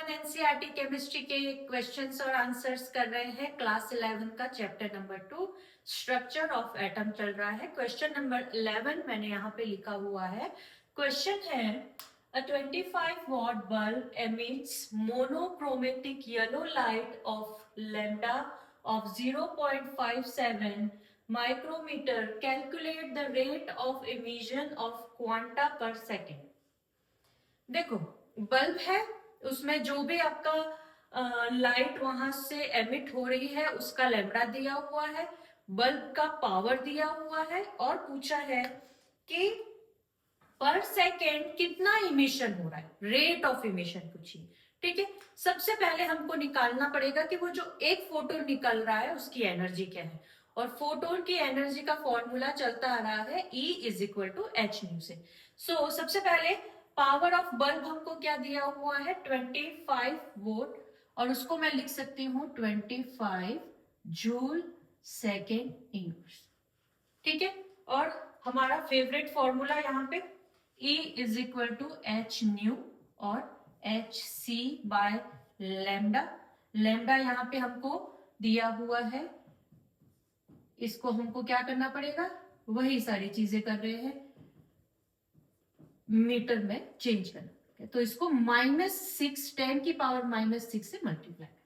अपन NCERT chemistry के questions और answers कर रहे हैं। क्लास 11 का chapter number 2 structure of atom चल रहा है। क्वेश्चन नंबर 11 मैंने यहाँ पे लिखा हुआ है। क्वेश्चन है a 25 watt bulb emits monochromatic yellow light of lambda of 0.57 micrometer. Calculate the rate of emission of quanta per second. देखो, बल्ब है, उसमें जो भी आपका लाइट वहां से एमिट हो रही है उसका लैम्बडा दिया हुआ है, बल्ब का पावर दिया हुआ है और पूछा है कि पर सेकेंड कितना इमिशन हो रहा है, रेट ऑफ इमिशन पूछिए। ठीक है, सबसे पहले हमको निकालना पड़ेगा कि वो जो एक फोटोन निकल रहा है उसकी एनर्जी क्या है, और फोटोन की एनर्जी का फॉर्मूला चलता आ रहा है E is equal to H nu से। सो सबसे पहले पावर ऑफ बल्ब हमको क्या दिया हुआ है 25 वोल्ट, और उसको मैं लिख सकती हूँ 25 जूल सेकेंड इनवर्स। ठीक है, और हमारा फेवरेट फॉर्मूला यहाँ पे E is equal to H nu और H C by lambda. Lambda यहाँ पे हमको दिया हुआ है, इसको हमको क्या करना पड़ेगा, वही सारी चीजें कर रहे हैं, मीटर में चेंज करना पड़ेगा, तो इसको -6 10 की पावर -6 से मल्टीप्लाई करें।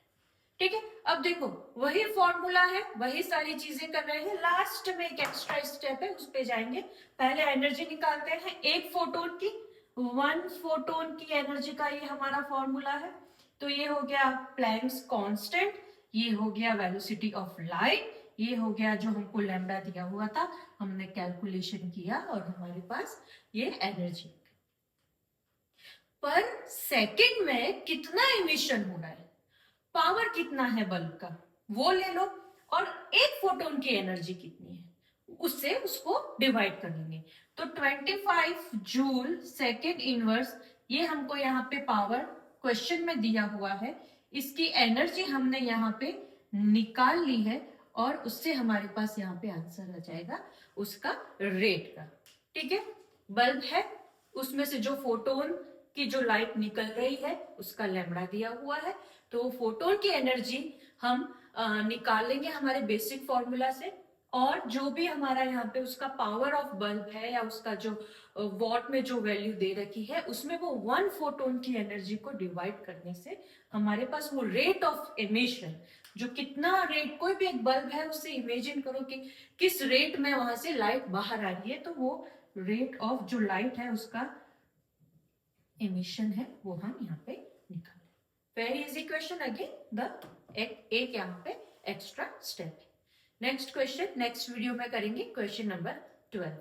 ठीक है, अब देखो वही फॉर्मूला है, वही सारी चीजें कर रहे हैं। लास्ट में एक एक्स्ट्रा स्टेप है, उस पे जाएंगे। पहले एनर्जी निकालते हैं एक फोटोन की, 1 फोटोन की एनर्जी का ये हमारा फॉर्मूला है। तो ये हो गया प्लैंक्स कांस्टेंट, ये हो गया वेलोसिटी ऑफ लाइट, ये हो गया जो हमको लैम्डा दिया हुआ था, हमने कैलकुलेशन किया और हमारे पास ये एनर्जी। पर सेकंड में कितना इमिशन हो रहा है, पावर कितना है बल्ब का वो ले लो, और एक फोटोन की एनर्जी कितनी है उससे उसको डिवाइड कर लेंगे। तो 25 जूल सेकेंड इनवर्स, ये हमको यहाँ पे पावर क्वेश्चन में दिया हुआ है, इसकी एनर्जी हमने यहाँ पे निकाल ली है, और उससे हमारे पास यहाँ पे आंसर आ जाएगा उसका रेट का। ठीक है, बल्ब है, उसमें से जो फोटोन की जो लाइट निकल रही है उसका लैम्डा दिया हुआ है, तो फोटोन की एनर्जी हम निकाल लेंगे हमारे बेसिक फॉर्मूला से, और जो भी हमारा यहाँ पे उसका पावर ऑफ बल्ब है या उसका जो वॉट में जो वैल्यू दे रखी है उसमें वो 1 फोटोन की एनर्जी को डिवाइड करने से हमारे पास वो रेट ऑफ एमिशन, जो कितना रेट, कोई भी एक बल्ब है उससे इमेजिन करो कि किस रेट में वहां से लाइट बाहर आ रही है, तो वो रेट ऑफ जो लाइट है उसका एमिशन है वो हम यहाँ पे निकालें। Very easy question, again the एक यहाँ पे एक्स्ट्रा स्टेप है। नेक्स्ट क्वेश्चन नेक्स्ट वीडियो में करेंगे, क्वेश्चन नंबर 12।